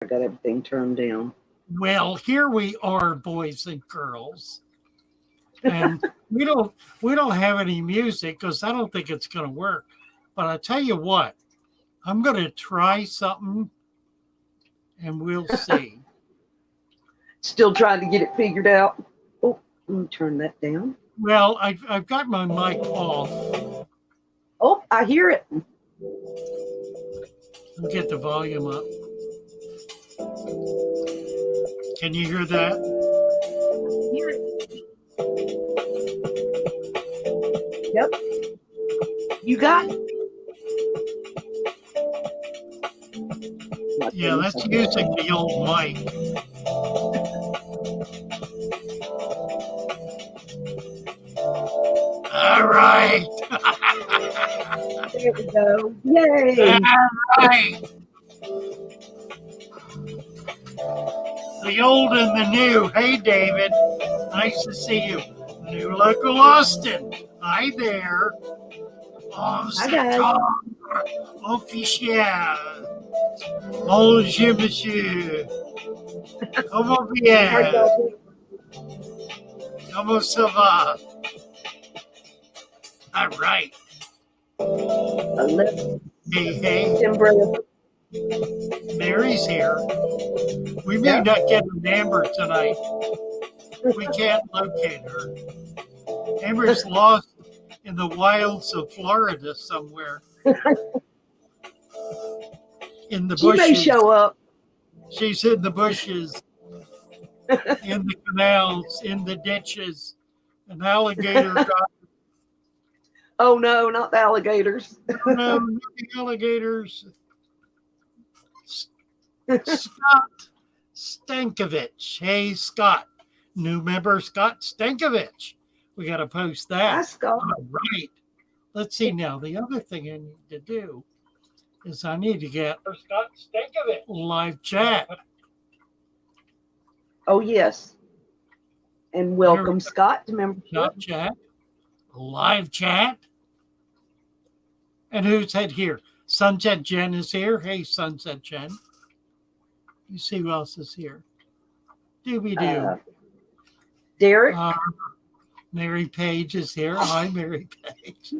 I got everything turned down. Well, here we are, boys and girls, and we don't have any music because I don't think it's going to work. But I tell you what, I'm going to try something, and we'll see. Still trying to get it figured out. Oh, let me turn that down. Well, I've got my mic off. Oh, I hear it. I'll get the volume up. Can you hear that? I hear it. Yep. You got it. Yeah, that's using the old mic. All right. There we go. Yay. All right. The old and the new. Hey, David. Nice to see you. New local Austin. Hi there. Hi, guys. Officiel. Bonjour, monsieur. Comment bien? Comment ça va? All right. 11. Hey. Timber. Mary's here. We may not get an Amber tonight. We can't locate her. Amber's lost in the wilds of Florida somewhere. In the bushes. She may show up. She's in the bushes, in the canals, in the ditches. An alligator got her. Oh, no, not the alligators. No, not the alligators. Scott Stankovich. Hey, Scott. New member, Scott Stankovich. We got to post that. Hi, Scott. All right. Let's see now. The other thing I need to do is I need to get Scott Stankovich live chat. Oh, yes. And welcome, Scott, to membership. Not chat. Live chat. And who's head here? Sunset Jen is here. Hey, Sunset Jen. You see who else is here? Doobie-doo. Derek. Mary Page is here. Hi, Mary Page.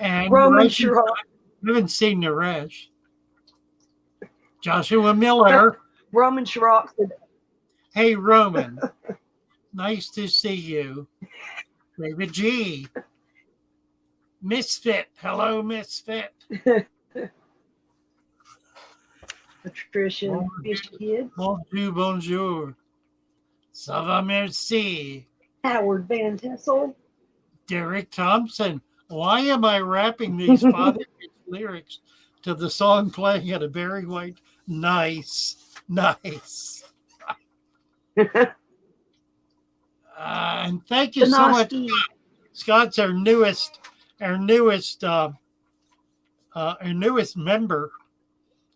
And Roman Sherrock. I haven't seen Naresh. Joshua Miller. Roman Sherrock said, hey, Roman. Nice to see you. David G. Misfit. Hello, Misfit. Patricia Fish Kid. Bonjour, bonjour. Ça va, merci. Howard Van Tessel. Derek Thompson. Why am I rapping these Father lyrics to the song playing at a Barry White? Nice. And thank you so much, Scott. Scott's our newest member,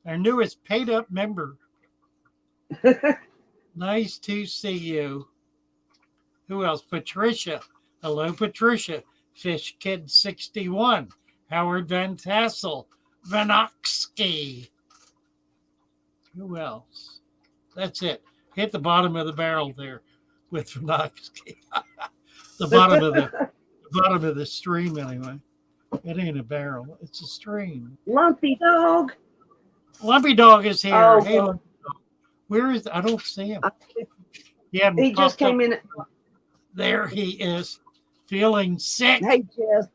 our newest paid up member. Nice to see you. Who else? Patricia. Hello, Patricia. Fish Kid 61. Howard Van Tassel. Vanoksky. Who else? That's it. Hit the bottom of the barrel there with Vanoksky. the bottom of the stream anyway. It ain't a barrel. It's a stream. Lumpy Dog. Lumpy Dog is here. Oh, hey, Lumpy Dog. Where is? I don't see him. He just came in. There he is, feeling sick. Hey, Jess.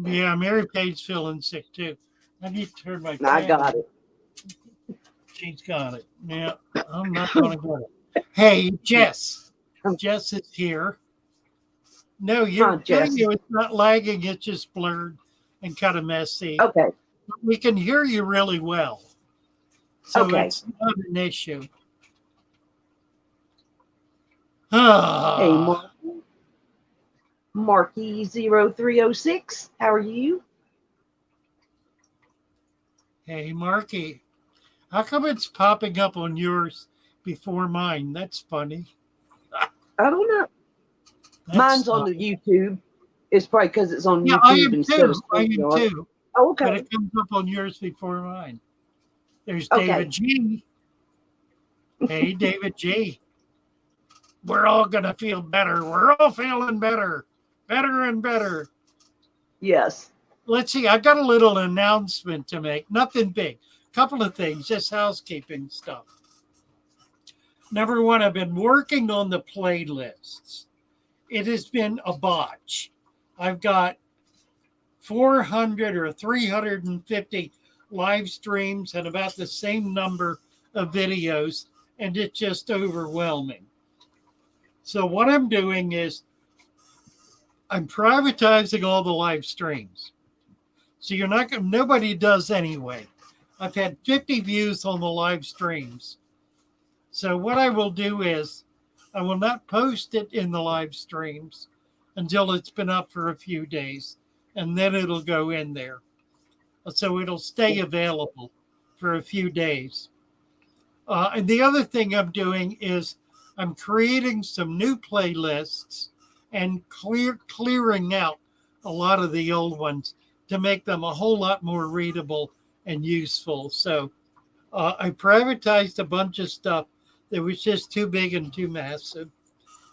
Yeah, Mary Page's feeling sick too. I need to turn my. I got it. She's got it. Yeah, I'm not going to get it. Hey, Jess. Jess is here. No, your video is not lagging. It's just blurred and kind of messy. Okay. We can hear you really well. So it's not an issue. Hey, Marky 0306. How are you? Hey, Marky. How come it's popping up on yours before mine? That's funny. I don't know. Mine's on the YouTube. It's probably because it's on YouTube instead of I am too. Oh, okay. But it comes up on yours before mine. There's Okay. David G. Hey, David G. We're all going to feel better. We're all feeling better. Better and better. Yes. Let's see. I got a little announcement to make. Nothing big. Couple of things. Just housekeeping stuff. Number one, I've been working on the playlists. It has been a botch. I've got 400 or 350 live streams and about the same number of videos, and it's just overwhelming. So what I'm doing is I'm privatizing all the live streams. So you're not going, nobody does anyway. I've had 50 views on the live streams. So what I will do is I will not post it in the live streams until it's been up for a few days, and then it'll go in there. So it'll stay available for a few days. And the other thing I'm doing is I'm creating some new playlists and clearing out a lot of the old ones to make them a whole lot more readable and useful. So I privatized a bunch of stuff that was just too big and too massive.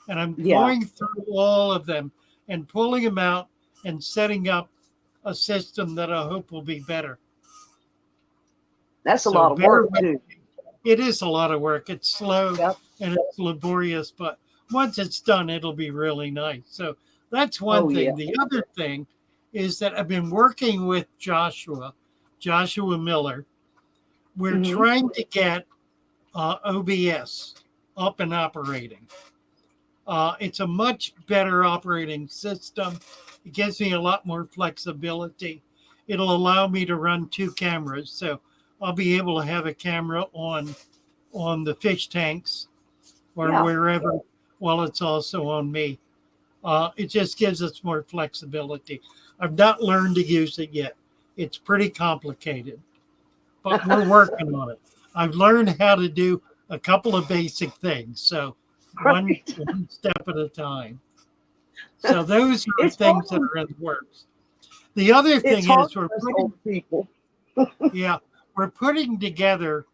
And I'm going through all of them and pulling them out and setting up a system that I hope will be better. That's a lot of work, too. It is a lot of work. It's slow and it's laborious, but once it's done, it'll be really nice. So that's one thing. Yeah. The other thing is that I've been working with Joshua Miller. We're trying to get OBS up and operating. It's a much better operating system. It gives me a lot more flexibility. It'll allow me to run 2 cameras. So I'll be able to have a camera on the fish tanks or wherever, while it's also on me. It just gives us more flexibility. I've not learned to use it yet. It's pretty complicated, but we're working on it. I've learned how to do a couple of basic things. So one step at a time. So those are things that are in the works. The other thing is we're putting people. We're putting together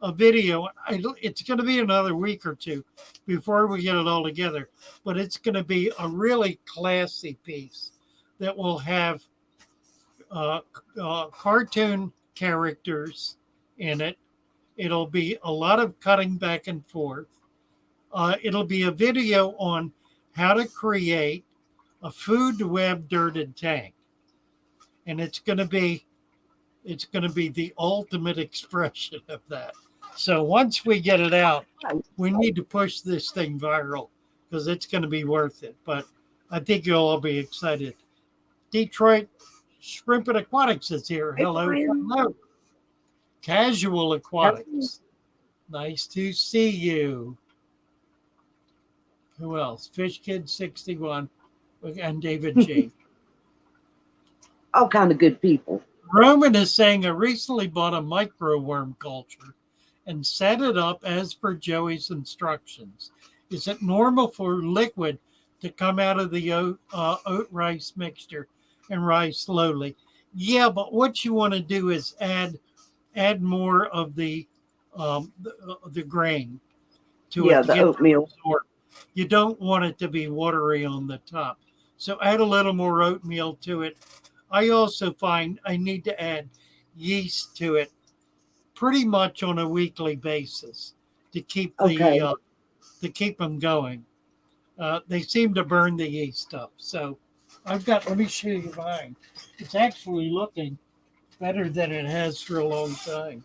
a video. It's going to be another week or two before we get it all together, but it's going to be a really classy piece that will have cartoon characters in it. It'll be a lot of cutting back and forth. It'll be a video on how to create a food web dirted tank. And it's going to be the ultimate expression of that. So once we get it out, we need to push this thing viral because it's going to be worth it. But I think you'll all be excited. Detroit Shrimp and Aquatics is here. Hello. Hello. Casual Aquatics. Nice to see you. Who else? Fish Kid 61 and David G. All kind of good people. Roman is saying I recently bought a micro worm culture and set it up as per Joey's instructions. Is it normal for liquid to come out of the oat rice mixture and rise slowly? Yeah, but what you want to do is add more of the grain to it. Yeah, the oatmeal. You don't want it to be watery on the top. So add a little more oatmeal to it. I also find I need to add yeast to it pretty much on a weekly basis to keep to keep them going. They seem to burn the yeast up. So let me show you mine. It's actually looking better than it has for a long time.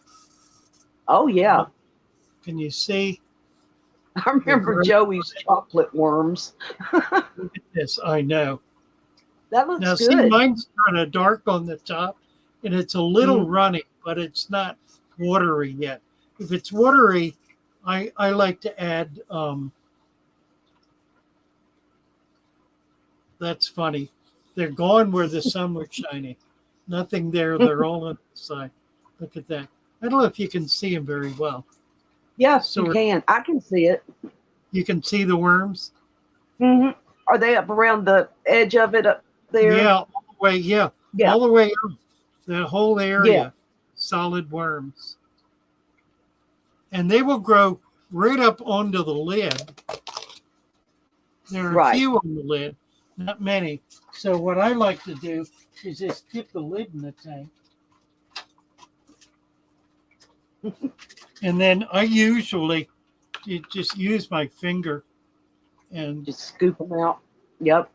Oh, yeah. Can you see? I remember Joey's chocolate worms. Look at this. I know. That looks good. See, mine's kind of dark on the top, and it's a little runny, but it's not watery yet. If it's watery, I like to add, that's funny. They're gone where the sun was shining. Nothing there. They're all on the side. Look at that. I don't know if you can see them very well. Yes, you can. I can see it. You can see the worms? Mm-hmm. Are they up around the edge of it up there? Yeah, all the way, all the way up. The whole area, solid worms. and they will grow right up onto the lid. There are a Right. few on the lid, not many. So what I like to do is just dip the lid in the tank. And then I usually just use my finger and Just scoop them out. Yep.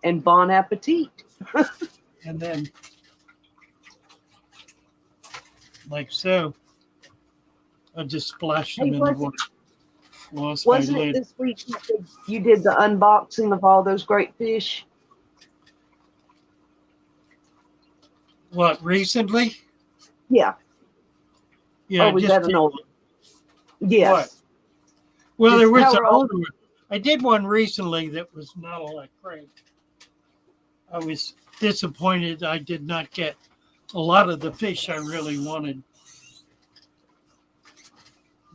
And bon appetit. then like so. I just splash them Hey, in the water. Lost my wasn't it lid. this week you did the unboxing of all those great fish? What, recently? Yeah. Yeah, Or was just that an old one? Yes. What? Well, Just there was how an are all- older one. I did one recently that was not all that great. I was disappointed I did not get a lot of the fish I really wanted.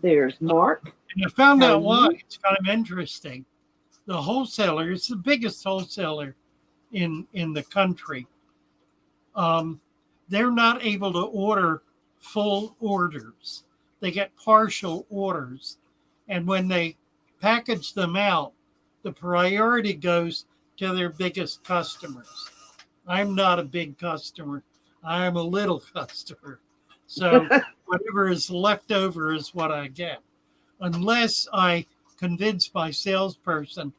There's Mark. And I found How out are why. you? It's kind of interesting. The wholesaler, it's the biggest wholesaler in the country. They're not able to order full orders. They get partial orders. And when they package them out, the priority goes to their biggest customers. I'm not a big customer. I am a little customer. So whatever is left over is what I get. Unless I convince my salesperson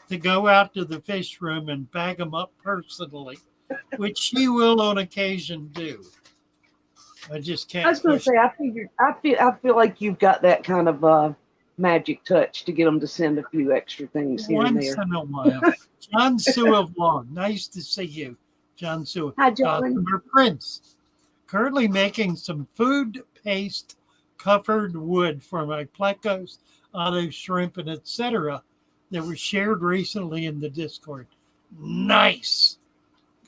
to go out to the fish room and bag them up personally, which she will on occasion do. I just I can't was going to push. say, I feel like you've got that kind of magic touch to get them to send a few extra things here and Once there. in a while. John Sewell Vlog. Nice to see you, John Sewell. Hi, John. Customer Prince. Currently making some food paste covered wood for my plecos, auto shrimp, and etc. that were shared recently in the Discord. Nice.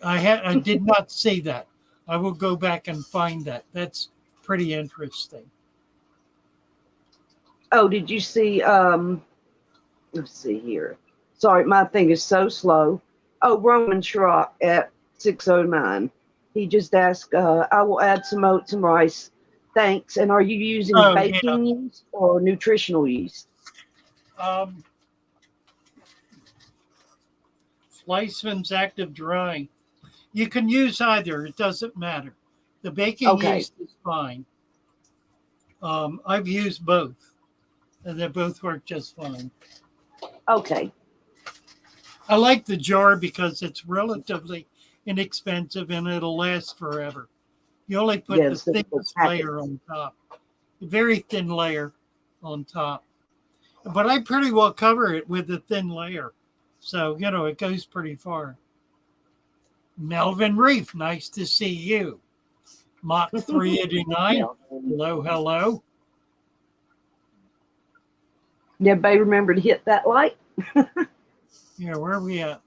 I did not see that. I will go back and find that. That's pretty interesting. Oh, did you see? Let's see here. Sorry, my thing is so slow. Oh, Roman Schrock at 609. He just asked, I will add some oats and rice. Thanks. And are you using baking yeast or nutritional yeast? Fleischmann's Active Drying. You can use either. It doesn't matter. The baking yeast is fine. I've used both, and they both work just fine. Okay. I like the jar because it's relatively inexpensive and it'll last forever. You only put the thickest layer on top, a very thin layer on top. But I pretty well cover it with a thin layer. So, it goes pretty far. Melvin Reef, nice to see you. Mach 389, hello, hello. Everybody remember to hit that like? Yeah, where are we at?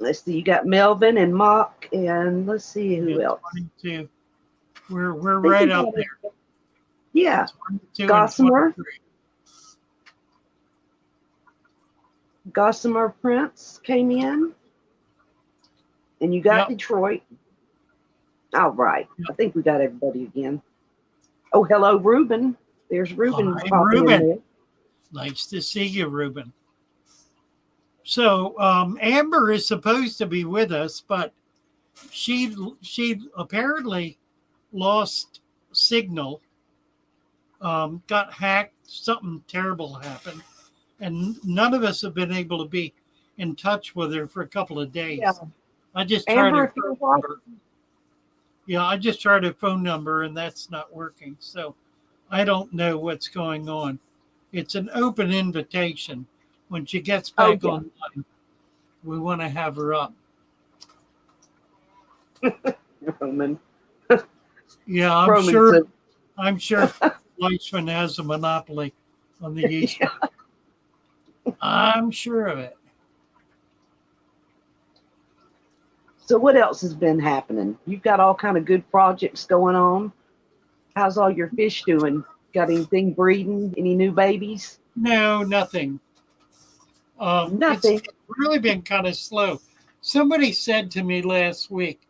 Let's see, you got Melvin and Mock, and let's see who else. 22. We're right out there. Yeah. Gossamer. Gossamer Prince came in. And you got Detroit. All right. I think we got everybody again. Oh, hello, Ruben. There's Ruben. Hi, Ruben. Nice to see you, Ruben. So Amber is supposed to be with us, but she apparently lost signal, got hacked, something terrible happened, and none of us have been able to be in touch with her for a couple of days. Yeah. I just tried her phone number. Yeah, I just tried her phone number, and that's not working. So I don't know what's going on. It's an open invitation. When she gets back online, we want to have her up. Roman. Yeah, I'm sure Fleischmann has a monopoly on the yeast. Yeah. I'm sure of it. So what else has been happening? You've got all kind of good projects going on. How's all your fish doing? Got anything breeding? Any new babies? No, nothing. Nothing. It's really been kind of slow. Somebody said to me last week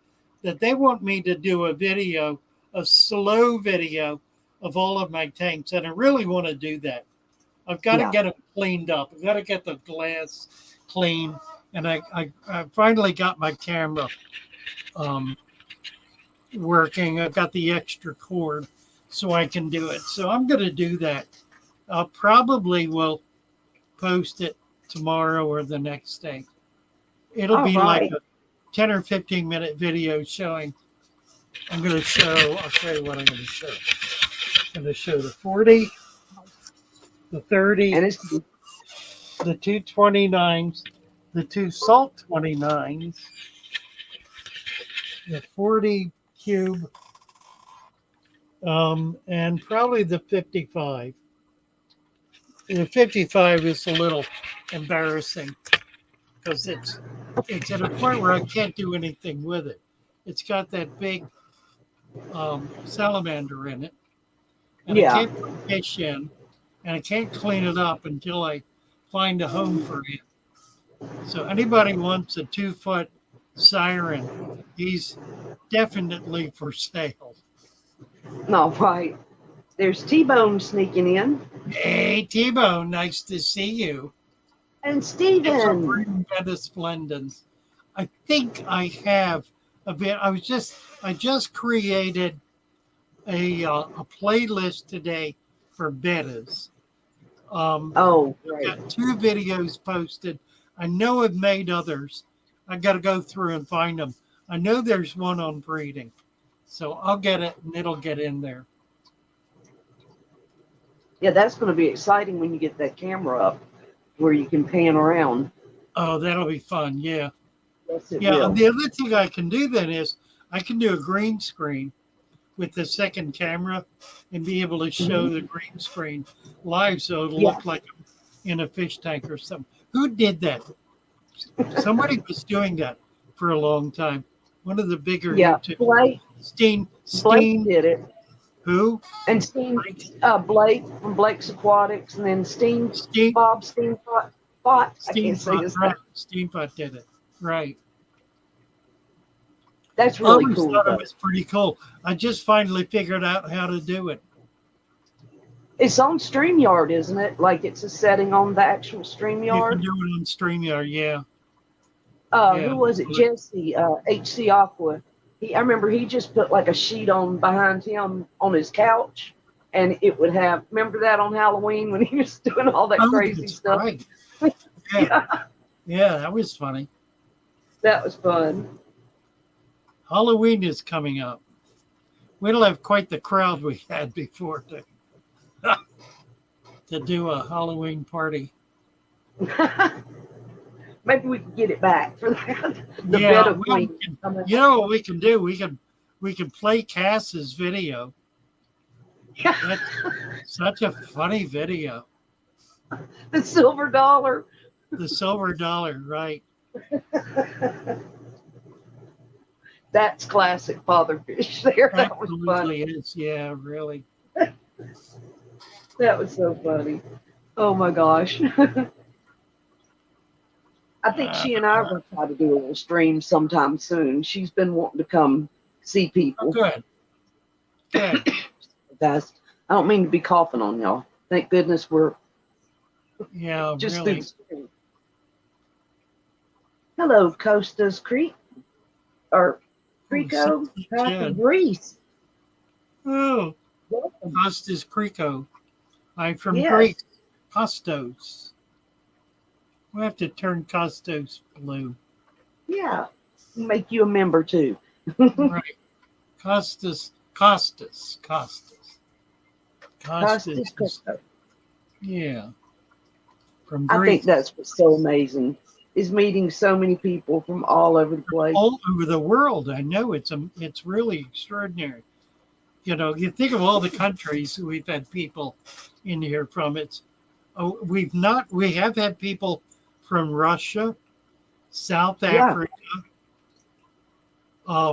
that they want me to do a slow video of all of my tanks, and I really want to do that. I've got to Yeah. get them cleaned up. I've got to get the glass clean, and I finally got my camera working. I've got the extra cord, so I can do it. So I'm going to do that. I'll probably will post it tomorrow or the next day. It'll All be like right. a 10 or 15-minute video showing. I'm going to show, I'll tell you what I'm going to show. I'm going to show the 40, the 30, And it's the 229s, the two salt 29s, the 40 cube, and probably the 55. The 55 is a little embarrassing because it's at a point where I can't do anything with it. It's got that big salamander in it, and I yeah. can't put fish in, and I can't clean it up until I find a home for him. So anybody wants a 2-foot siren, he's definitely for sale. All right. There's T-Bone sneaking in. Hey, T-Bone, nice to see you. And It's a Steven. breeding bed of splendens. I think I have a bit. I just created a playlist today for bettas. Oh, right. Got 2 videos posted. I know I've made others. I got to go through and find them. I know there's one on breeding, so I'll get it and it'll get in there. Yeah, that's going to be exciting when you get that camera up where you can pan around. Oh, that'll be fun. Yeah. Yes, it Yeah. will. And the other thing I can do then is I can do a green screen with the second camera and be able to show the green screen live so it'll look like I'm in a fish tank or something. Who did that? Somebody was doing that for a long time. One of the bigger YouTube. Blake Steen. did it. Who? And Blake from Blake's Aquatics, and then Bob Steenpot. I can't say his name. Steenpot did it. Right. That's really I cool. thought it was pretty cool. I just finally figured out how to do it. It's on StreamYard, isn't it? Like it's a setting on the actual You StreamYard. can do it on StreamYard, yeah. Who was it? Jesse, HC Aqua. I remember he just put like a sheet on behind him on his couch, and it would have. Remember that on Halloween when he was doing all that crazy stuff? Right. Yeah, that was funny. That was fun. Halloween is coming up. We'll have quite the crowd we had before to do a Halloween party. Maybe we can get it back for that. You know what we can do? We can play Cass's video. That's such a funny video. The silver dollar. The silver dollar, right? That's classic Father Fish there. That was funny. Is. Yeah, really. That was so funny. Oh my gosh. I think she and I are going to try to do a little stream sometime soon. She's been wanting to come see people. Oh, good. Good. Guys, I don't mean to be coughing on y'all. Thank goodness we're just really. through the screen. Hello, Costa's Creek. Or Creco. Happy Greece. Oh, Welcome. Costas Creco. I'm from Yes. Greece. Costos. We have to turn Costos blue. Yeah. Make you a member too. Right. Costas. Costas. Yeah. From I Greece. think that's what's so amazing, is meeting so many people from all over the place. All over the world. I know it's really extraordinary. You know, you think of all the countries we've had people in here from. We have had people from Russia, South Africa,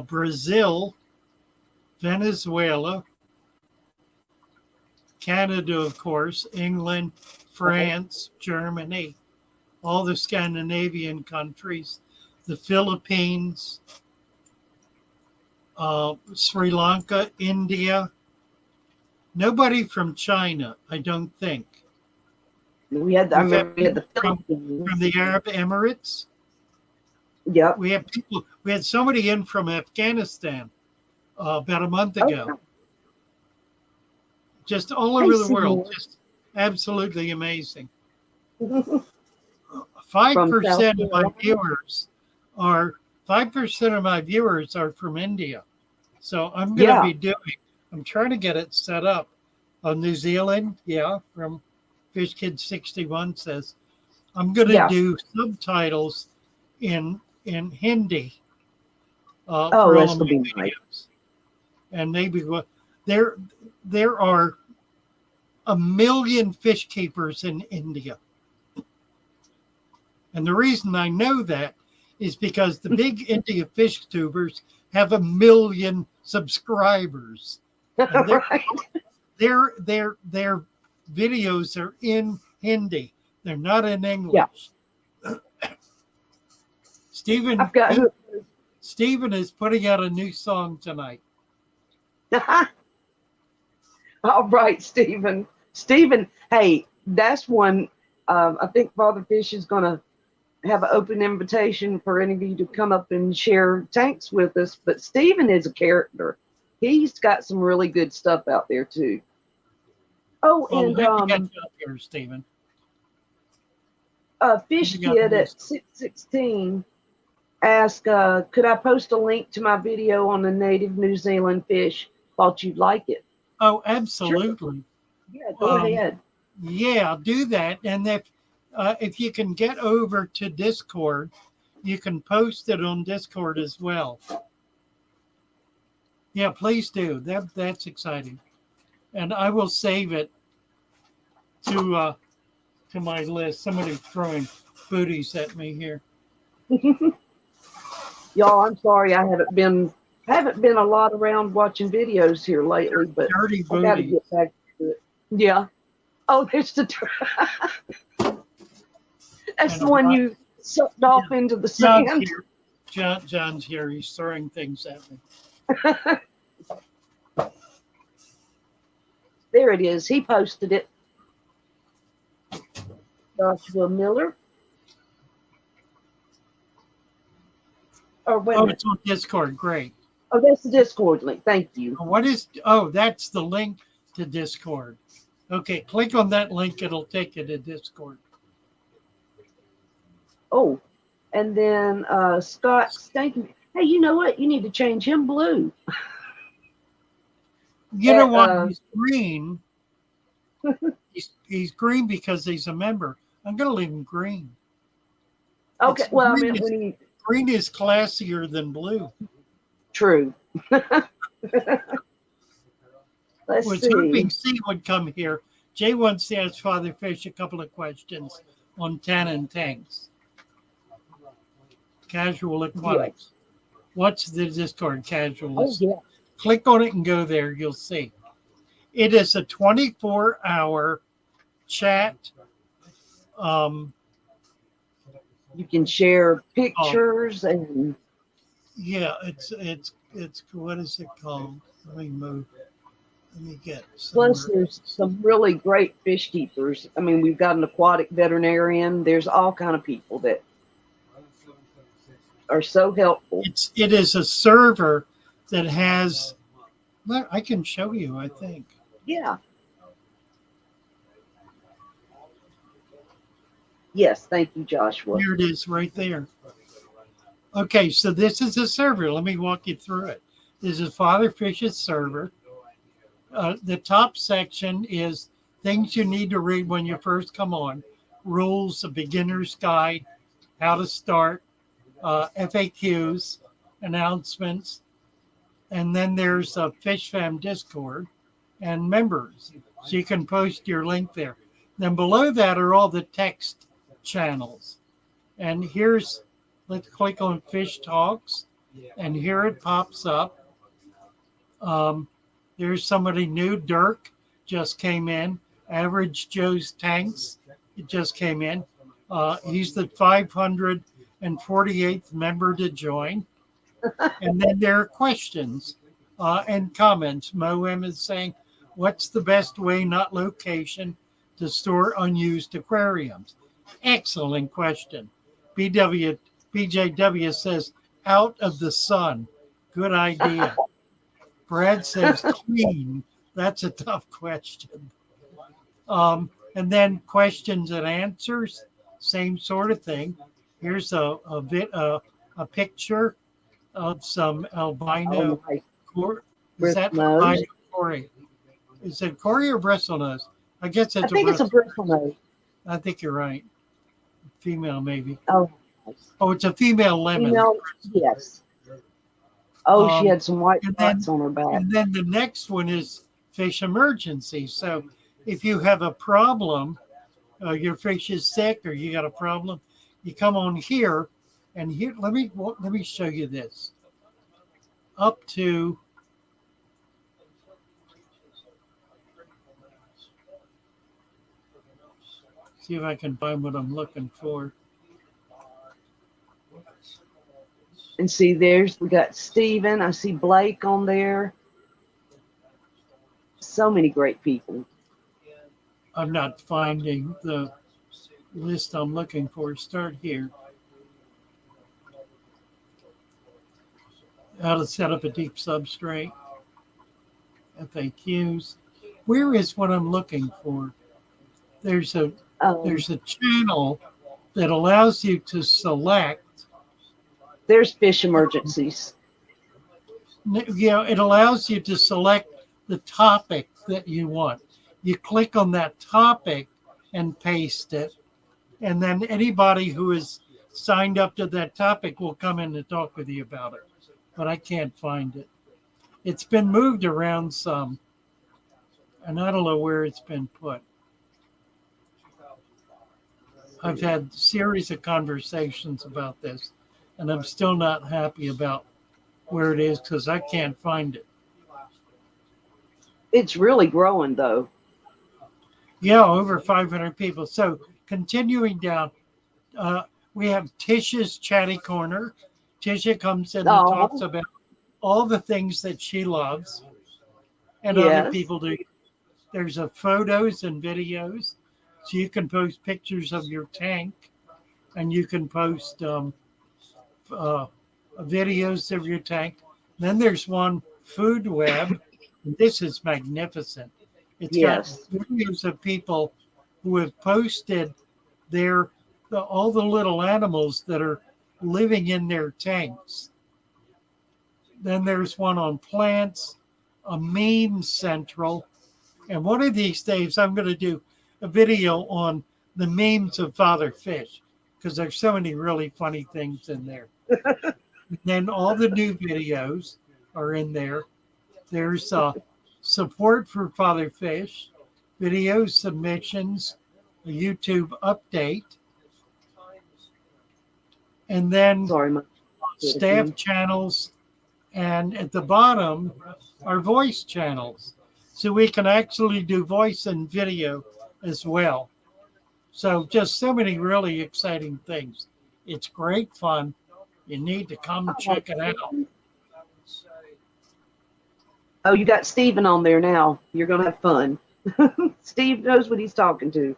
Brazil, Venezuela, Canada, of course, England, France, Germany, all the Scandinavian countries, the Philippines, Sri Lanka, India, Nobody from China, I don't think. I We've had remember we had the from Philippines. the Arab Emirates. Yep. We have people. We had somebody in from Afghanistan about a month ago. Okay. Just all Hey, over the world. Seymour. Just absolutely amazing. From 5% of my South viewers are 5% of my viewers are from India. So I'm going to be doing. I'm trying to get it set up. New Zealand, from Fish Kid 61 says I'm going to do subtitles in Hindi for all that's of my gonna be videos. nice. And maybe there are 1 million fish keepers in India. And the reason I know that is because the big India fish tubers have 1 million subscribers. And Right. their videos are in Hindi. They're not in English. Yeah. Stephen is putting out a new song tonight. All right, Stephen. Stephen, hey, that's one. I think Father Fish is going to have an open invitation for any of you to come up and share tanks with us. But Stephen is a character. He's got some really good stuff out there too. Oh, and here, Stephen. Fish Kid at 616 asked, could I post a link to my video on the native New Zealand fish? Thought you'd like it. Oh, absolutely. Sure. Yeah, go ahead. Yeah, do that. And if you can get over to Discord, you can post it on Discord as well. Yeah, please do. That's exciting. And I will save it to my list. Somebody throwing booties at me here. Y'all, I'm sorry I haven't been a lot around watching videos here lately, but Dirty I got to get back to it. Yeah. Oh, there's the that's And the one you sucked off into the sand. John's here. He's throwing things at me. There it is. He posted it. Joshua Miller. Oh, it's on Discord. Great. Oh, that's the Discord link. Thank you. That's the link to Discord. Okay, click on that link. It'll take you to Discord. Oh, and then Scott Stankin. Hey, you know what? You need to change him blue. You know what? He's green. he's green because he's a member. I'm going to leave him green. Okay. Well, I mean, green is classier than blue. True. Let's see. Hoping C would come here. Jay wants to ask Father Fish a couple of questions on tannin tanks. Casual aquatics. Yeah. What's the Discord casual? Oh, yeah. Click on it and go there. You'll see. It is a 24-hour chat. You can share pictures and. Yeah, it's what is it called? Let me move. Let me get. Plus, there's some really great fish keepers. I mean, we've got an aquatic veterinarian. There's all kind of people that are so helpful. It is a server that has. Well, I can show you. I think. Yeah. Yes, thank you, Joshua. Here it is, right there. Okay, so this is a server. Let me walk you through it. This is Father Fish's server. The top section is things you need to read when you first come on. Rules, a beginner's guide, how to start, FAQs, announcements. And then there's a Fish Fam Discord and members. So you can post your link there. Then below that are all the text channels. And let's click on Fish Talks. And here it pops up. There's somebody new. Dirk just came in. Average Joe's Tanks. It just came in. He's the 548th member to join. And then there are questions and comments. Moem is saying, What's the best way, not location, to store unused aquariums? Excellent question. BJW says out of the sun. Good idea. Brad says clean. That's a tough question. And then questions and answers, same sort of thing. Here's a picture of some albino. Is that albino Cory? Is it Cory or bristlenose? I guess it's I think it's a bristlenose. I think you're right. Female, maybe. Oh, it's a female lemon. Female, yes. Oh, she had some white spots on her back. And then the next one is fish emergency. So if you have a problem, your fish is sick or you got a problem, you come on here, and here let me show you this. Up to see if I can find what I'm looking for. And see, we got Steven. I see Blake on there. So many great people. I'm not finding the list I'm looking for. Start here. How to set up a deep substrate. FAQs. Where is what I'm looking for? There's a channel that allows you to select. There's fish emergencies. Yeah, it allows you to select the topic that you want. You click on that topic and paste it. And then anybody who is signed up to that topic will come in and talk with you about it. But I can't find it. It's been moved around some. And I don't know where it's been put. I've had a series of conversations about this. And I'm still not happy about where it is because I can't find it. It's really growing, though. Yeah, over 500 people. So continuing down, we have Tisha's Chatty Corner. Tisha comes in and talks about all the things that she loves and other people do. There's photos and videos. So you can post pictures of your tank and you can post videos of your tank. Then there's one food web. This is magnificent. It's got videos of people who have posted all the little animals that are living in their tanks. Then there's one on plants, a meme central. And one of these days I'm going to do a video on the memes of Father Fish because there's so many really funny things in there. And then all the new videos are in there. There's support for Father Fish, video submissions, a YouTube update, and then staff channels, and at the bottom are voice channels. So we can actually do voice and video as well. So just so many really exciting things. It's great fun. You need to come check it out. Oh, you got Steven on there now. You're going to have fun. Steve knows what he's talking to.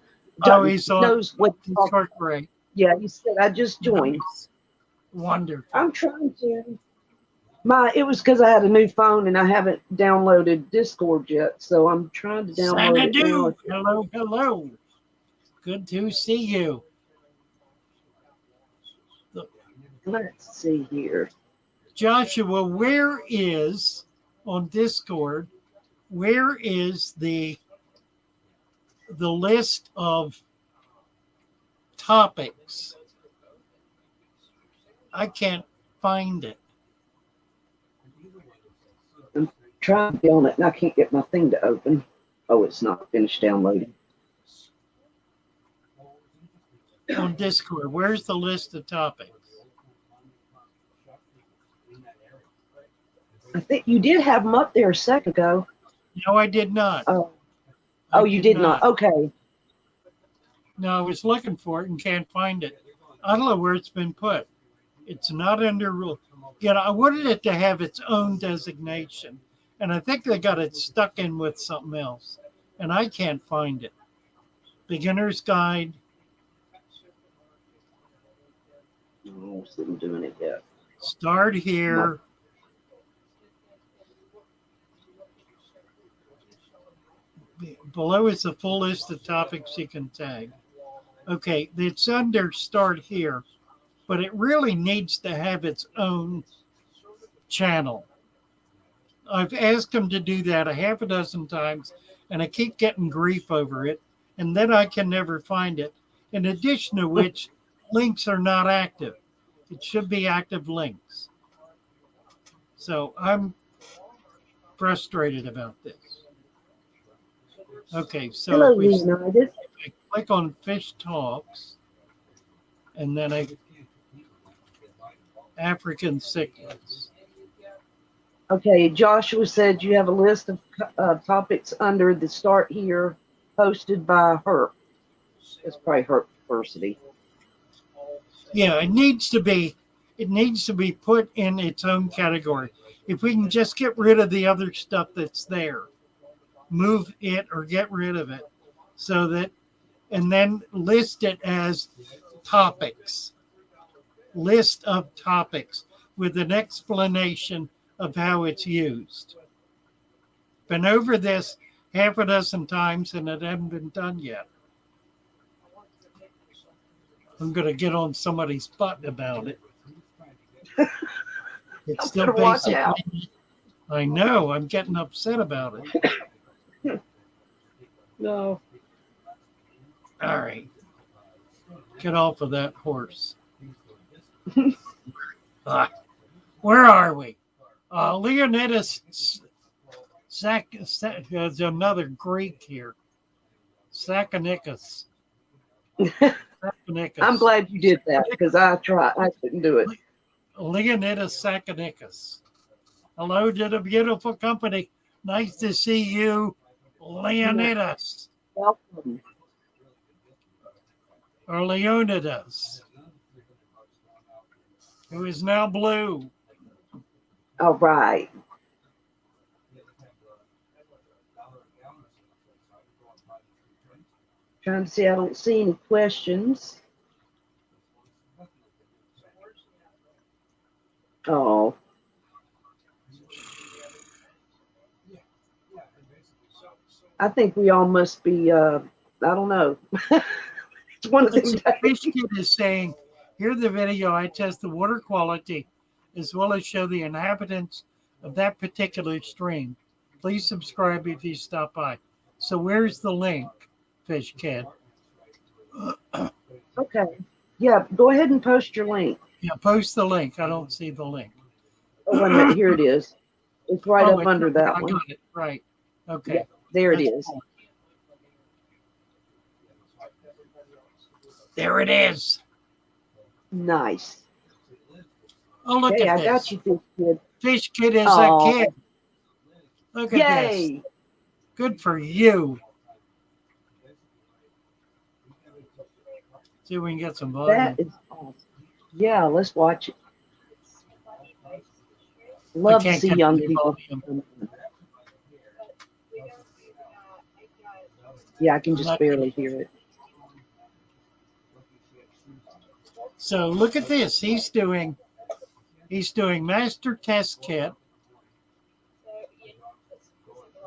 He's on. Knows what he's great. Yeah, he said, I just joined. Wonderful. I'm trying to. It was because I had a new phone and I haven't downloaded Discord yet. So I'm trying to download it now. Hello. Good to see you. Let's see here. Joshua, where is on Discord, where is the list of topics? I can't find it. I'm trying to get on it and I can't get my thing to open. Oh, it's not finished downloading. On Discord, where's the list of topics? I think you did have them up there a second ago. No, I did not. Oh, you did not. Okay. No, I was looking for it and can't find it. I don't know where it's been put. It's not under rule. I wanted it to have its own designation And I think they got it stuck in with something else. And I can't find it. Beginner's Guide. I wasn't doing it yet. Start here. Below is the full list of topics you can tag. Okay, it's under Start Here, but it really needs to have its own channel. I've asked them to do that a half a dozen times, and I keep getting grief over it, and then I can never find it. In addition to which, links are not active. It should be active links. So I'm frustrated about this. Okay, so Hello, if we Leonidas. I click on Fish Talks, and then African cichlids. Okay, Joshua said you have a list of topics under the Start Here posted by Herp. It's probably Herp University. Yeah, it needs to be put in its own category. If we can just get rid of the other stuff that's there, move it or get rid of it, so that, and then list it as topics. List of topics with an explanation of how it's used. Been over this half a dozen times and it hasn't been done yet. I'm going to get on somebody's butt about it. It's still basically, I know, I'm getting upset about it. No. All right. Get off of that horse. Where are we? Leonidas there's another Greek here. Sakonikos. I'm glad you did that because I couldn't do it. Leonidas Sakonikos. Hello to the beautiful company. Nice to see you, Leonidas. Welcome. Or Leonidas, who is now blue. All right. Trying to see, I don't see any questions. Oh. I think we all must be, I don't know. It's one of them days. Fish Kid is saying, here the video, I test the water quality as well as show the inhabitants of that particular stream. Please subscribe if you stop by. So where's the link, Fish Kid? Okay. Yeah, go ahead and post your link. Yeah, post the link. I don't see the link. Oh, wait a minute. Here it is. It's right up under that I one. got it. Right. Okay. Yeah, there it That's is. cool. There it is. Nice. Oh, look Hey, at I this. got you, Fish Kid. Fish Kid is Aw. a kid. Look at this. Yay. Good for you. See if we can get some volume. That is awesome. Yeah, let's watch it. Love to see young people. Yeah, I can just barely hear it. So look at this. He's doing master test kit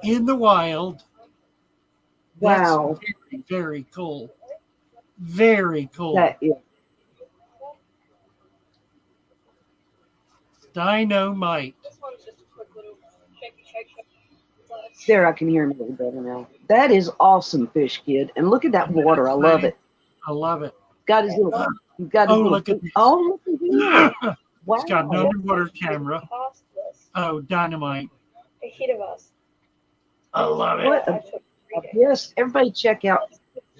in the wild. Wow. That's very, very cool. Very cool. That is. Dynamite. There, I can hear him a little better now. That is awesome, Fish Kid. And look at that water. I love it. I love it. Got his little. Look at this. Oh, look at him. Wow. It's got an underwater camera. Oh, dynamite. Ahead of us. I love it. What a, yes, everybody check out.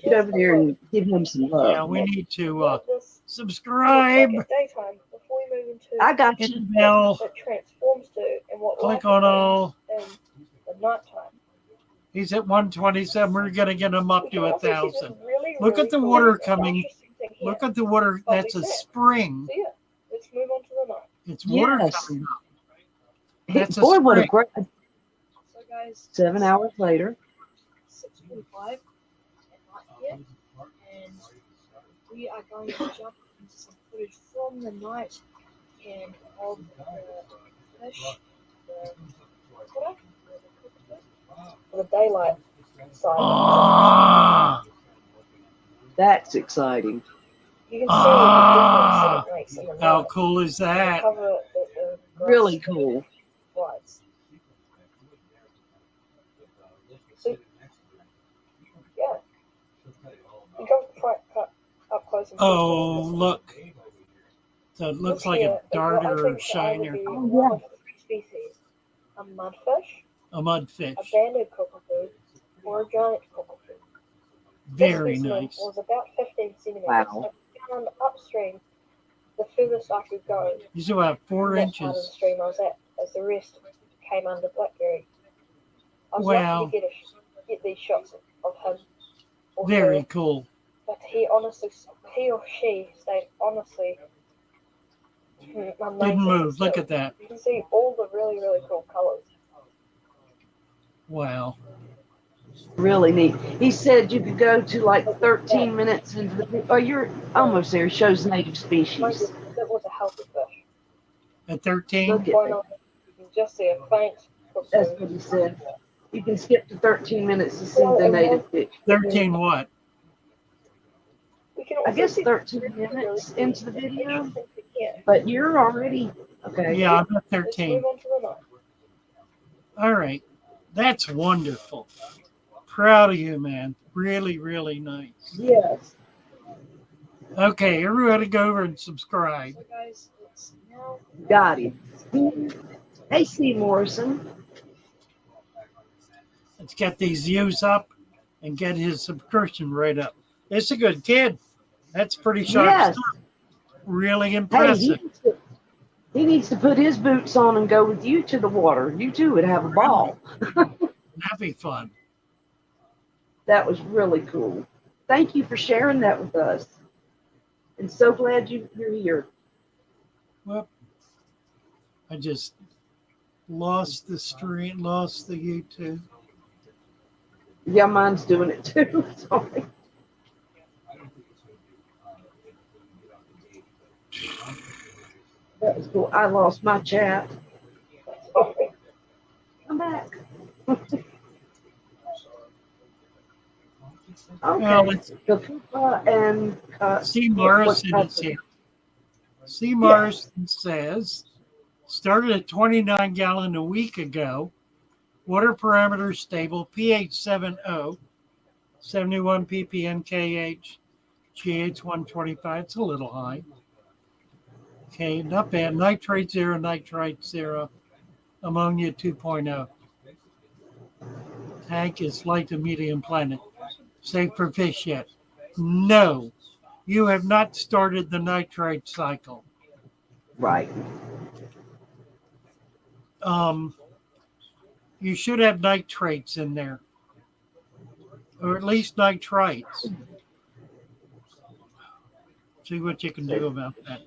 Get over there and give him some love. Yeah, we need to subscribe. Daytime before we move into I got Hit you. the bell. what transforms to and what Click life on all. in the nighttime. He's at 127. We're going to get him up to We can also see this 1,000. really, Look really at the cool water and coming. interesting thing here. Look at the water. That's a spring. So yeah, let's move on to the night. It's water Yes. coming up. That's a Boy, what a spring. great. guys. 7 hours later. 6:45 at night here, and we are going to jump into some footage from the night and of the fish, the daylight side. Ah, That's exciting. You can see the difference that it makes in the how night. cool is The that? cover, the grass Really cool. lights. So, yeah. You go up close and Oh, personal. look. So it looks like a Here is what I darter think to either shiner. be Oh, one yeah. of three species: a mudfish, A mudfish. a banded cockapoo, or a giant cockapoo. Very This specimen nice. was about 15 centimeters. Wow. I found upstream the furthest I could go. He's about 4 in that part of the inches. stream I was at, as the rest came under blackberry. I was Wow. lucky to get these shots of him or Very her, cool. but he or she stayed honestly amazing. Didn't move. still. Look at that. You can see all the really, really cool colors. Wow. Really neat. He said you could go to like 13 minutes into the. Oh, you're almost there. It shows native species. That was a healthy fish. At 13? Look at Why that. not? You can just see a faint. That's what he said. You can skip to 13 minutes to see the native fish. 13 what? We can I also guess see 13 minutes into the video, interesting thing here. but you're already okay. Yeah, I'm at Let's 13. move on to the night. All right. That's wonderful. Proud of you, man. Really, really nice. Yes. Okay, everybody go over and subscribe. So guys, it's now Got him. Hey, Steve Morrison. Let's get these views up and get his subscription rate up. It's a good kid. That's pretty sharp Yes. stuff. Really Hey, impressive. he needs to put his boots on and go with you to the water. You two would have a ball. That'd be fun. That was really cool. Thank you for sharing that with us. And so glad you're here. Whoop. I just lost the stream, lost the YouTube. Yeah, mine's doing it too. Sorry. That was cool. I lost my chat. Sorry. Come back. Well, Okay. it's The Koopa and C. Morrison is here. C. Morrison says, started at 29 gallon a week ago. Water parameters stable. pH 7.0. 71 ppm KH. GH 125. It's a little high. Okay, not bad. Nitrate 0, nitrite 0. Ammonia 2.0. Tank is light to medium planet. Safe for fish yet? No. You have not started the nitrate cycle. right. You should have nitrates in there, or at least nitrites. See what you can do about that.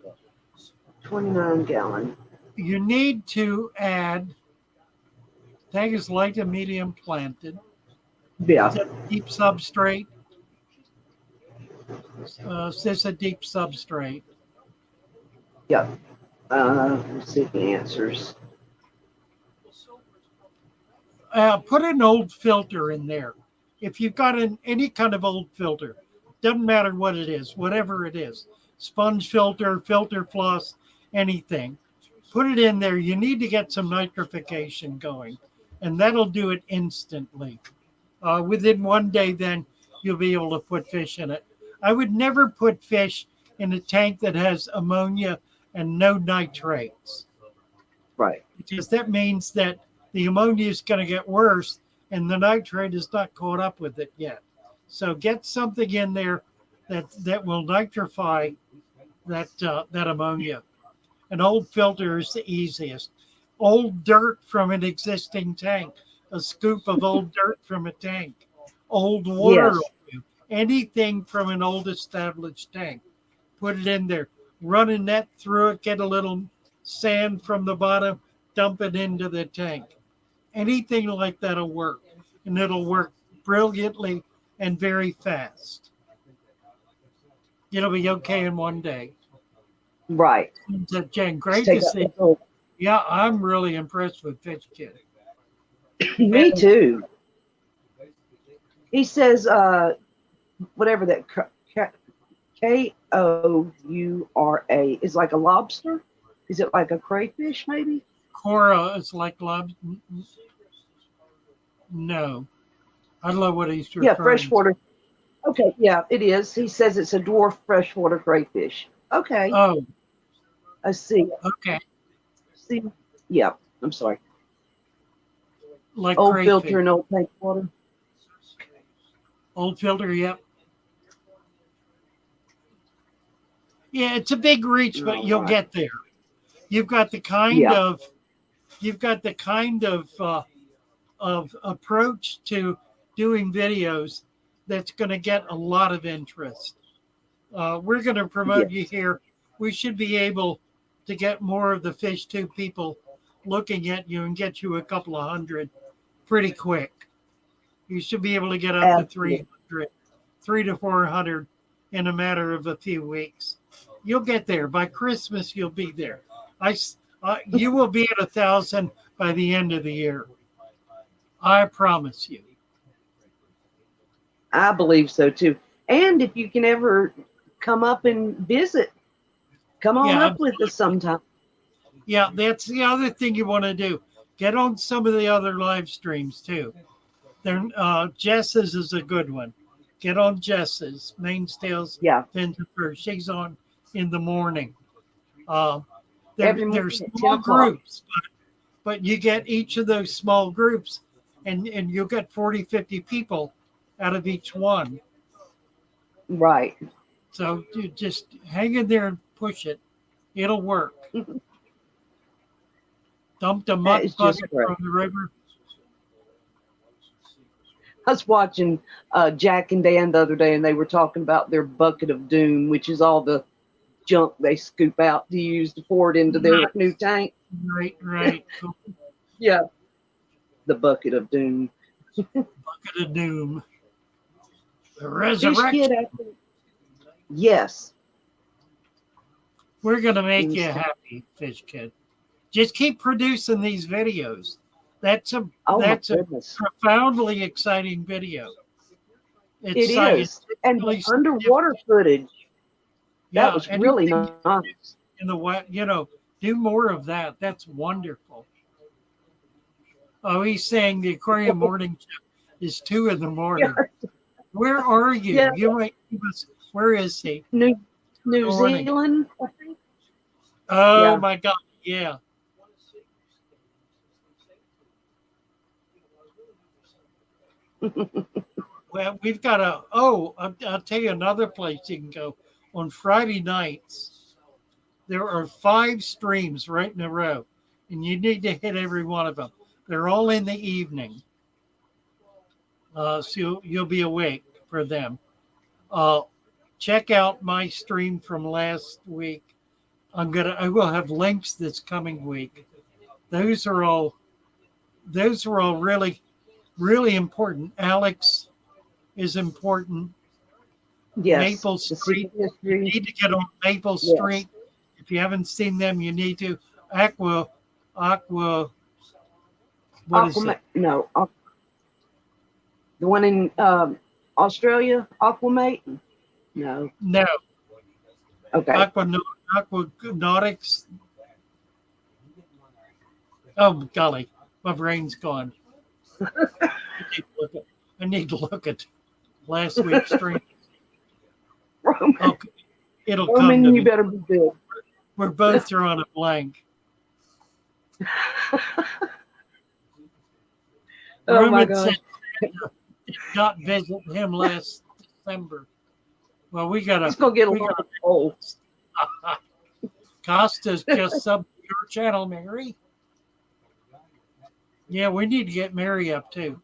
29 gallon. You need to add, tank is light to medium planted. Yeah. Is that deep substrate? Is this a deep substrate? Yep. Let's see the answers. Put an old filter in there. If you've got any kind of old filter, doesn't matter what it is, whatever it is, sponge filter, filter floss, anything, put it in there. You need to get some nitrification going, and that'll do it instantly. Within 1 day, then you'll be able to put fish in it. I would never put fish in a tank that has ammonia and no nitrates, Right. because that means that the ammonia is going to get worse and the nitrate is not caught up with it yet. So get something in there that will nitrify that ammonia. An old filter is the easiest. Old dirt from an existing tank, a scoop of old dirt from a tank, old water, anything from an old established tank. Put it in there. Run a net through it, get a little sand from the bottom, dump it into the tank. anything like that'll work, and it'll work brilliantly and very fast. It'll be okay in one day. Right. So, Jen, Just great take to out see. the whole- Yeah, I'm really impressed with Fish Kid. Me too. He says, whatever that Koura is like a lobster. Is it like a crayfish, maybe? Cora is like love. No, I don't know what he's referring Yeah, freshwater. Okay, yeah, it is. He says it's a dwarf freshwater crayfish. Okay, to. Oh, I see. okay. See, yeah. I'm sorry. Like Old crayfish. filter and old tank water. Old filter, yep. Yeah, it's a big reach, but you'll Alright. get there. You've got the kind Yeah. of approach to doing videos that's going to get a lot of interest. We're going to promote you here. We should be able to get more of the Fish Tube people looking at you and get you a couple of hundred pretty quick. You should be able to get up to 300, 300 to 400 in a matter of a few weeks. You'll get there. By Christmas, you'll be there. You will be at 1,000 by the end of the year. I promise you. I believe so too. And if you can ever come up and visit, come on up with us sometime. Yeah, that's the other thing you want to do. Get on some of the other live streams too. Jess's is a good one. Get on Jess's. Mainstays. Yeah. She's on in the morning. Every morning There's at small 10 o'clock. groups, but you get each of those small groups, and you'll get 40, 50 people out of each one. Right. So you just hang in there and push it. It'll work. Dump the mud bucket from the river. I was watching Jack and Dan the other day, and they were talking about their bucket of doom, which is all the junk they scoop out to use to pour it into their new tank. Right. Yeah. The bucket of doom. Bucket of doom. The Fish resurrection. Kid, yes. We're going to make you happy, Fish Kid. Just keep producing these videos. That's a profoundly exciting video. It is. And the underwater footage. Yeah, that was really nice. In the wet, do more of that. That's wonderful. Oh, he's saying the aquarium morning shift is 2 in the morning. Yeah. Where are you? Yeah. You might give us, where is he? New Zealand, I think. Oh my God, yeah. Well, we've got I'll tell you another place you can go. On Friday nights, there are 5 streams right in a row, and you need to hit every one of them. They're all in the evening. So you'll be awake for them. Check out my stream from last week. I will have links this coming week. Those are all really, really important. Alex is important. Yes. Maple Street. You need to get on Maple Street. If you haven't seen them, you need to. Aqua. What is it? No. The one in Australia, Aquamate? No. No. Okay. Aquanautics. Oh, golly. My brain's gone. I need to look at last week's stream. Okay. It'll come to me. You better be good. We're both drawing a blank. Oh my God. Did not visit him last December. Well, we got It's gonna get a little old. Costa's just subbed your channel, Mary. Yeah, we need to get Mary up too.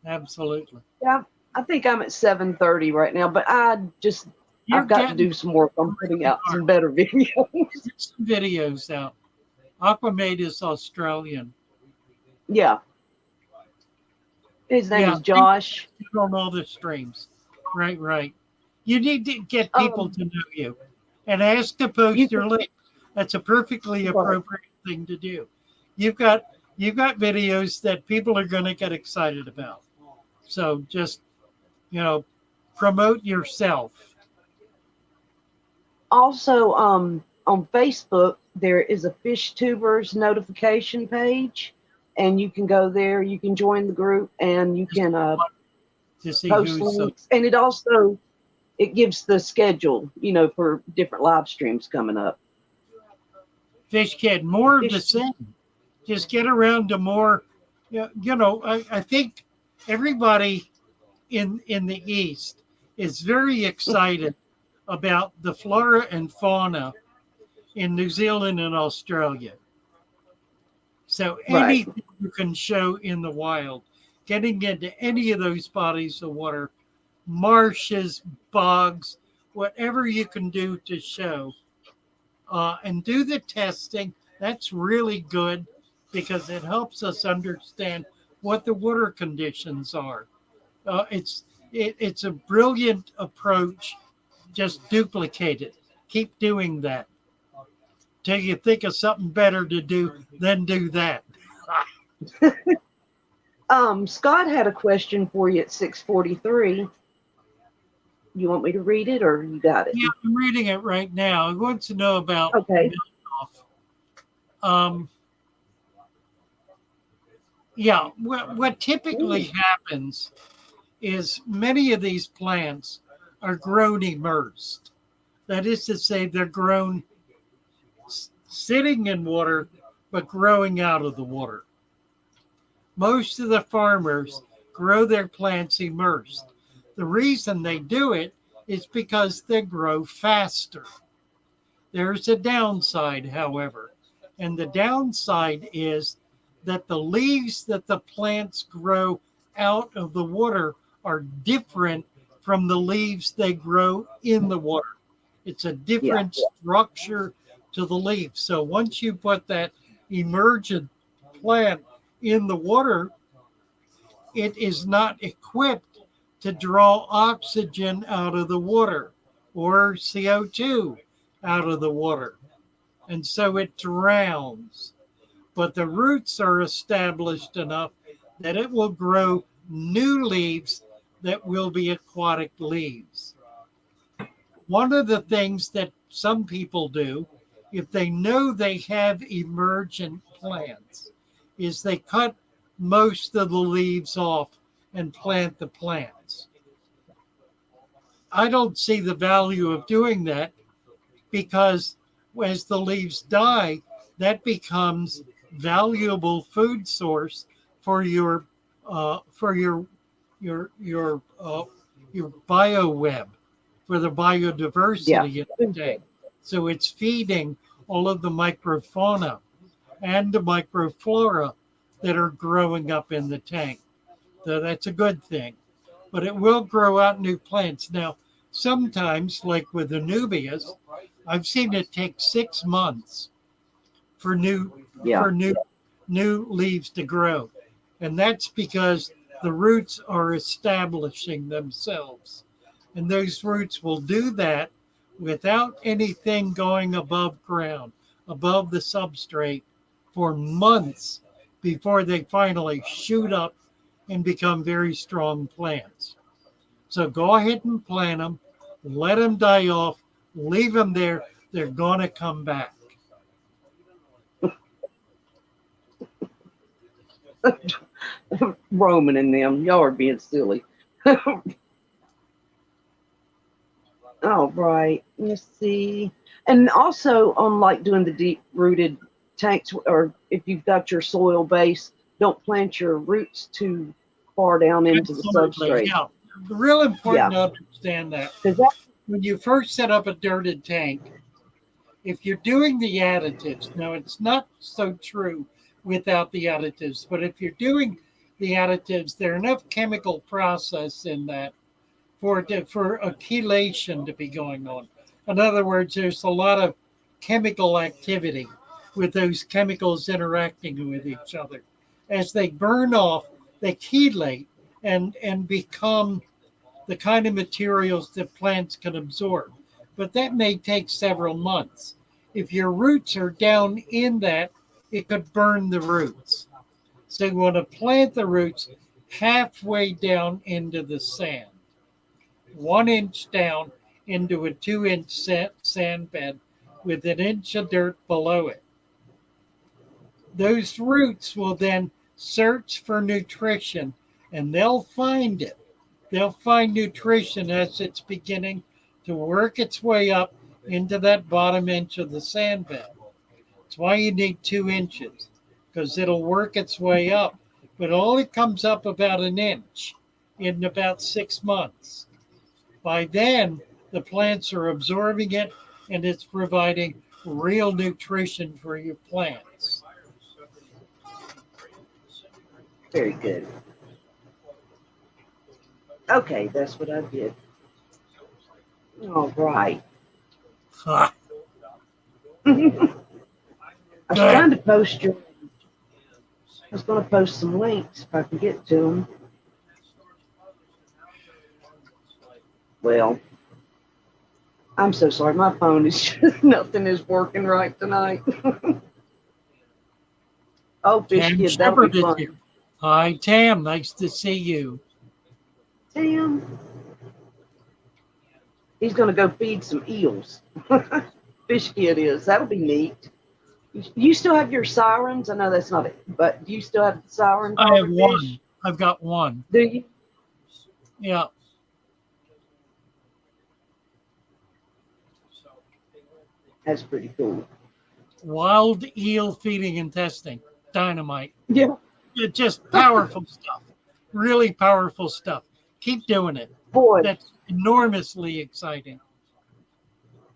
Absolutely. Yeah, I think I'm at 7:30 right now, but I've got to do some work on putting out some better videos. Get some videos out. Aquamate is Australian. Yeah. His name Yeah, is Josh. on all the streams. Right. You need to get people to know you and ask to You post can, your link. That's a perfectly right. appropriate thing to do. You've got videos that people are going to get excited about. So just, promote yourself. Also, on Facebook, there is a Fish Tubers notification page, and you can go there. You can join the group, and you can To see post who's links. And it gives the schedule, for different live streams coming up. Fish Kid, more of the Fish, same. Just get around to more. I think everybody in the East is very excited about the flora and fauna in New Zealand and Australia. So right. anything you can show in the wild, getting into any of those bodies of water, marshes, bogs, whatever you can do to show, and do the testing. That's really good because it helps us understand what the water conditions are. It's a brilliant approach. Just duplicate it. Keep doing that till you think of something better to do. Then do that. Scott had a question for you at 6:43. You want me to read it, or you got it? Yeah, I'm reading it right now. He wants to know about Okay. um, yeah, what typically happens is many of these plants are grown immersed. That is to say, they're grown sitting in water, but growing out of the water. Most of the farmers grow their plants immersed. The reason they do it is because they grow faster. There's a downside, however, and the downside is that the leaves that the plants grow out of the water are different from the leaves they grow in the water. It's a Yeah. different structure to the leaf. So once you put that emergent plant in the water, it is not equipped to draw oxygen out of the water or CO2 out of the water. And so it drowns. But the roots are established enough that it will grow new leaves that will be aquatic leaves. One of the things that some people do, if they know they have emergent plants, is they cut most of the leaves off and plant the plants. I don't see the value of doing that because as the leaves die, that becomes valuable food source for your your bio web, for the Yeah. biodiversity of the tank. So it's feeding all of the microfauna and the microflora that are growing up in the tank. So that's a good thing. But it will grow out new plants. Now, sometimes, like with Anubias, I've seen it take 6 months for Yeah. new leaves to grow. And that's because the roots are establishing themselves. And those roots will do that without anything going above ground, above the substrate for months before they finally shoot up and become very strong plants. So go ahead and plant them, let them die off, leave them there. They're going to come back. Roman and them, y'all are being silly. All right, let's see. And also on like doing the deep rooted tanks, or if you've got your soil base, don't plant your roots too far down into the substrate. Yeah. Real important Yeah. to understand that. 'Cause that, When you first set up a dirted tank, if you're doing the additives, now it's not so true without the additives, but if you're doing the additives, there are enough chemical process in that for a chelation to be going on. In other words, there's a lot of chemical activity with those chemicals interacting with each other. As they burn off, they chelate, and become the kind of materials that plants can absorb. But that may take several months. If your roots are down in that, it could burn the roots. So you want to plant the roots halfway down into the sand, 1 inch down into a 2 inch sand bed with an inch of dirt below it. Those roots will then search for nutrition and they'll find it. They'll find nutrition as it's beginning to work its way up into that bottom inch of the sand bed. That's why you need 2 inches, because it'll work its way up, but it only comes up about an inch in about 6 months. By then, the plants are absorbing it and it's providing real nutrition for your plants. Very good. Okay, that's what I did. All right. Ha. I was trying to post your. I was going to post some links if I can get to them. Well, I'm so sorry. My phone is just nothing is working right tonight. Oh, Fish Tam Kid, that'll Shepard be is fun. here. Hi, Tam. Nice to see you. Tam. He's going to go feed some eels. Fish Kid is. That'll be neat. You still have your sirens? I know that's not it, but do you still have the sirens? I have Fish? one. I've got one. Do you? Yeah. That's pretty cool. Wild eel feeding and testing. Dynamite. Yeah. It's just powerful stuff. Really powerful stuff. Keep doing it. Boy, That's enormously exciting.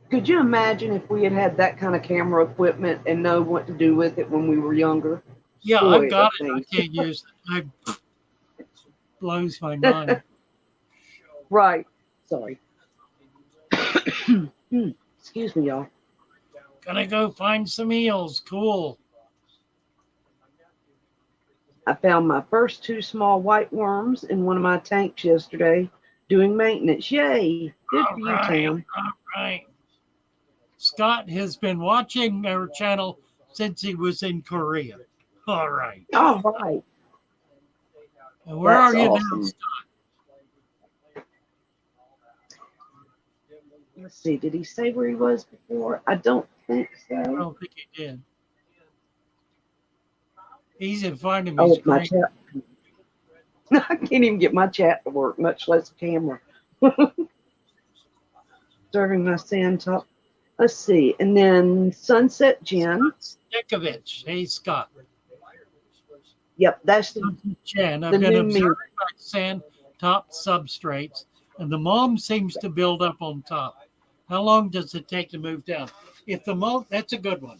could you imagine if we had had that kind of camera equipment and know what to do with it when we were younger? Yeah, Boy, I've got that it. I thing. can't use it. It blows my mind. Right. Sorry. Excuse me, y'all. Gonna go find some eels. Cool. I found my first 2 small white worms in one of my tanks yesterday doing maintenance. Yay. Good for you, Tam. All right. Scott has been watching our channel since he was in Korea. All right. All right. And where That's are you awesome. now, Scott? Let's see. Did he say where he was before? I don't think I so. don't think he did. He's in front of Oh, me. it's my chat. I can't even get my chat to work, much less a camera. Serving my sand top. Let's see. And then Sunset Gin. Stekovich. Hey, Scott. Yep, that's the Jen, I've the been new observing meat. my sand top substrates, and the mulm seems to build up on top. How long does it take to move down? If the mulm, that's a good one.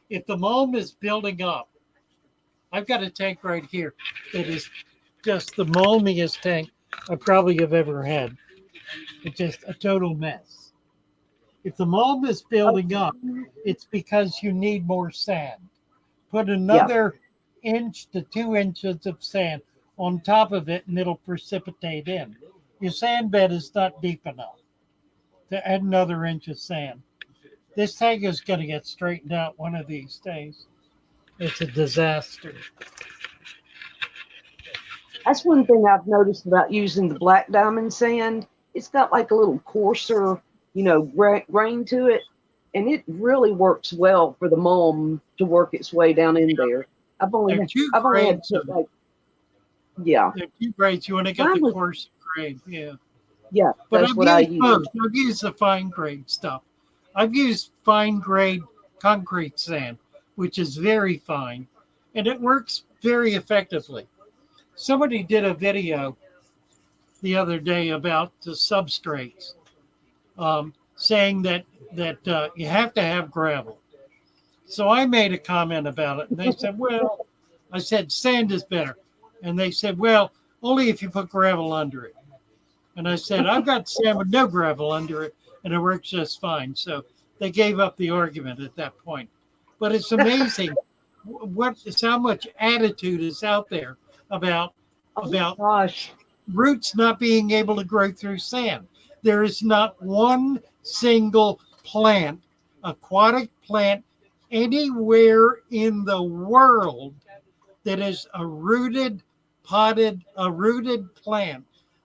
If the mulm is building up, I've got a tank right here that is just the mulmiest tank I probably have ever had. It's just a total mess. If the mulm is building up, it's because you need more sand. Put another inch to 2 inches of sand on top of it and it'll precipitate in. Your sand bed is not deep enough to add another inch of sand. This tank is going to get straightened out one of these days. It's a disaster. That's one thing I've noticed about using the black diamond sand. It's got like a little coarser, grain to it, and it really works well for the mulm to work its way down in there. I've only had They're to like, yeah, They're two grades. You want to get Mine the was- coarse grade, yeah. yeah, But that's I've what I used use. both. I've used the fine grade stuff. I've used fine grade concrete sand, which is very fine, and it works very effectively. Somebody did a video the other day about the substrates, saying that you have to have gravel. So I made a comment about it, and they said, "Well," I said, "sand is better," and they said, "Well, only if you put gravel under it." And I said, "I've got sand with no gravel under it, and it works just fine." So they gave up the argument at that point. But it's amazing how much attitude is out there about Oh gosh, roots not being able to grow through sand. There is not one single plant, aquatic plant, anywhere in the world that is a rooted plant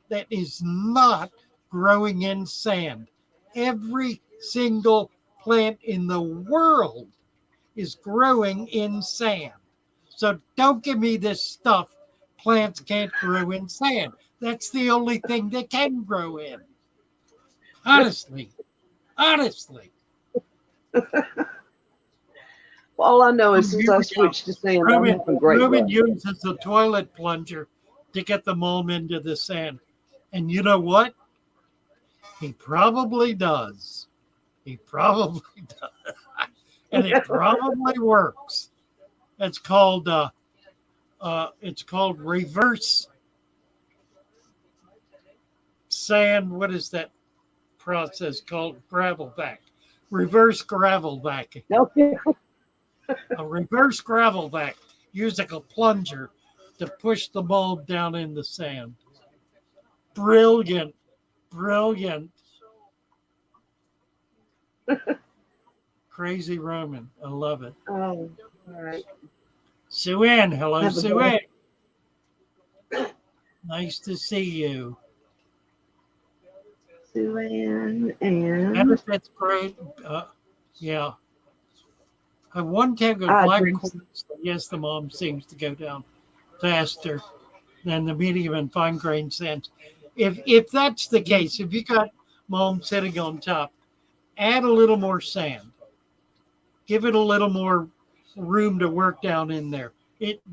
that is not growing in sand. Every single plant in the world is growing in sand. So don't give me this stuff. Plants can't grow in sand. That's the only thing they can grow in. Honestly. All I know is since I switched to sand, I'm having great Ruben luck. uses a toilet plunger to get the mulm into the sand. And you know what? He probably does. He probably does. And it probably works. It's called reverse sand. What is that process called? Gravel back. Reverse gravel backing. Okay. A reverse gravel back using a plunger to push the bulb down in the sand. Brilliant. Crazy Roman. I love it. Oh, all right. Sue Ann. Hello, Have a Sue good Ann. Nice to see you. Sue Ann and That's great. Yeah. I one time go I black agree. quartz. Yes, the mulm seems to go down faster than the medium and fine grained sands. If that's the case, if you got mulm sitting on top, add a little more sand. Give it a little more room to work down in there.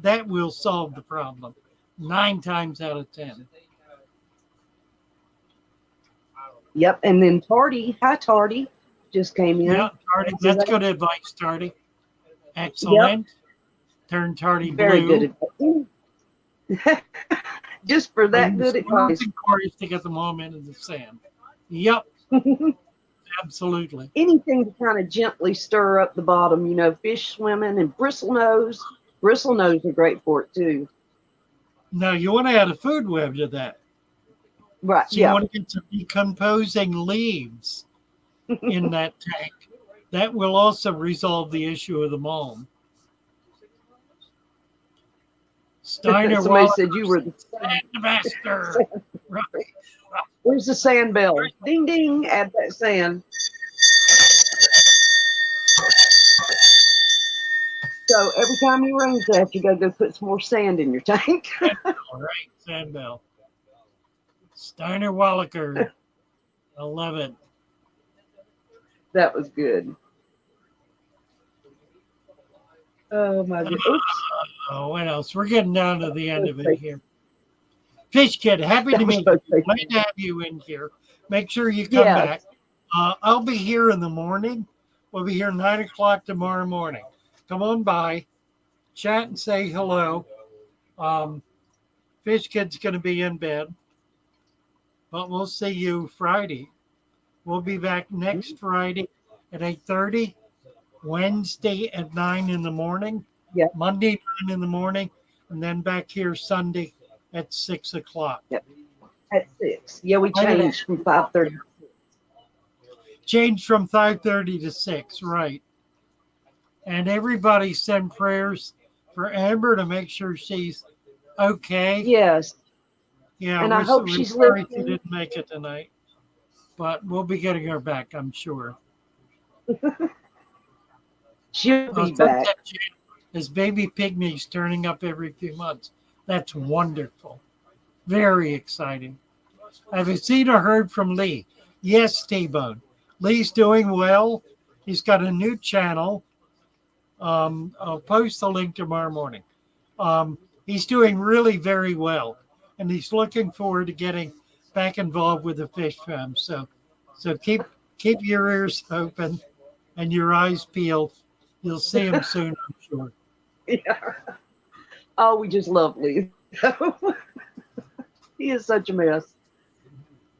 That will solve the problem 9 times out of 10. Yep. And then Tardy, hi Tardy, just came in. Yeah, Tardy, that's good advice, Tardy. Excellent. Yep. Turn Tardy Very blue. Good advice. Just for that good advice. To get the mulm into the sand. Yep. Absolutely. Anything to kind of gently stir up the bottom, you know, fish swimming and bristlenose. Bristlenose are great for it too. Now you want to add a food web to that. Right. So you want to get some decomposing leaves in that tank. That will also resolve the issue of the mulm. Steiner Somebody said you were the sand master. Right. Where's the sand bell? Ding ding, add that sand. So every time you ring that, you gotta go put some more sand in your tank. All right, sand bell. Steiner Wallaker. I love it. That was good. Oh my goodness. Oops. Oh, what else? We're getting down to the end of it here. Fish Kid, happy to meet you. Glad to have you in here. Make sure you come back. I'll be here in the morning. We'll be here 9 o'clock tomorrow morning. Come on by, chat and say hello. Fish Kid's going to be in bed, but we'll see you Friday. We'll be back next Friday at 8:30, Wednesday at 9 in the morning, Monday 9 in the morning, and then back here Sunday at 6 o'clock. Yep. At 6. Yeah, we changed from 5:30. Changed from 5:30 to 6, right. And everybody send prayers for Amber to make sure she's okay. Yes. Yeah, and I hope she's sorry listening. she didn't make it tonight. But we'll be getting her back, I'm sure. She'll be back. As baby pygmies turning up every few months. That's wonderful. Very exciting. Have you seen or heard from Lee? Yes, T-Bone. Lee's doing well. He's got a new channel. I'll post the link tomorrow morning. He's doing really very well. And he's looking forward to getting back involved with the fish fam. So keep your ears open and your eyes peeled. You'll see him soon, I'm sure. Yeah. Oh, we just love Lee. He is such a mess.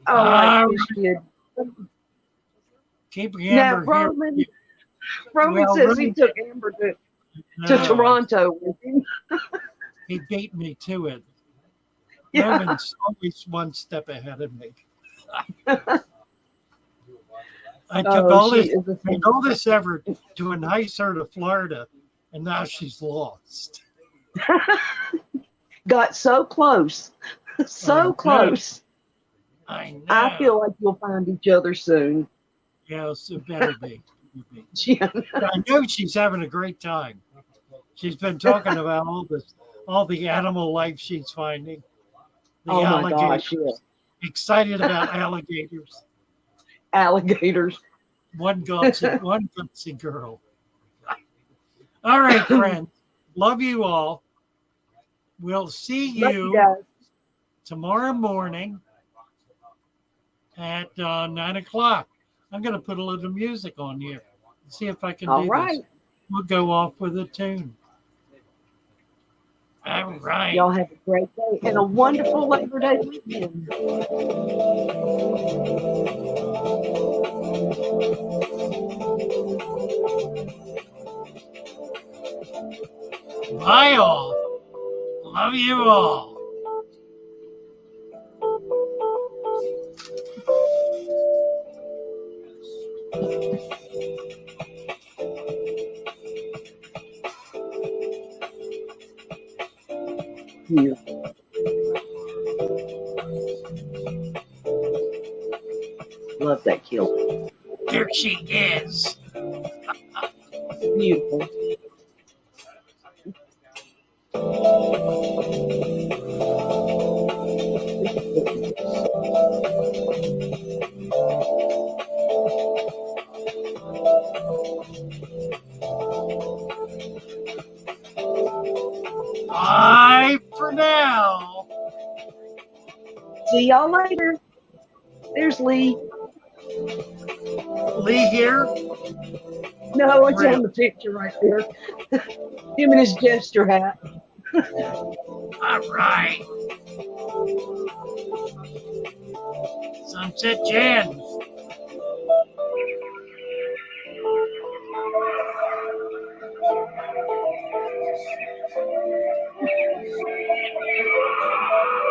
All right, Fish Kid. Keep Now, Amber here. Roman says he took Amber to Toronto with him. He beat me to it. Yeah. Roman's always one step ahead of me. I took Oh, all she this, is a made all this effort to entice her to Florida, and now she's lost. got so close. So close. I know. I feel like you'll find each other soon. Yes, it better be. Yeah. I know she's having a great time. She's been talking about all the animal life she's finding. The Oh my alligators. gosh, yeah. Excited about alligators. Alligators. One gutsy girl. All right, friends. Love you all. We'll see Love you you guys. tomorrow morning at 9 o'clock. I'm going to put a little music on here. See if I can All do right. this. We'll go off with a tune. All right. Y'all have a great day and a wonderful Labor Day weekend. Bye all. Love you all. Beautiful. Love that kill. There she is. Beautiful. Bye for now. See y'all later. There's Lee. Lee here. No, it's Really? on the picture right there. Him in his jester hat. All right. Sunset Jan.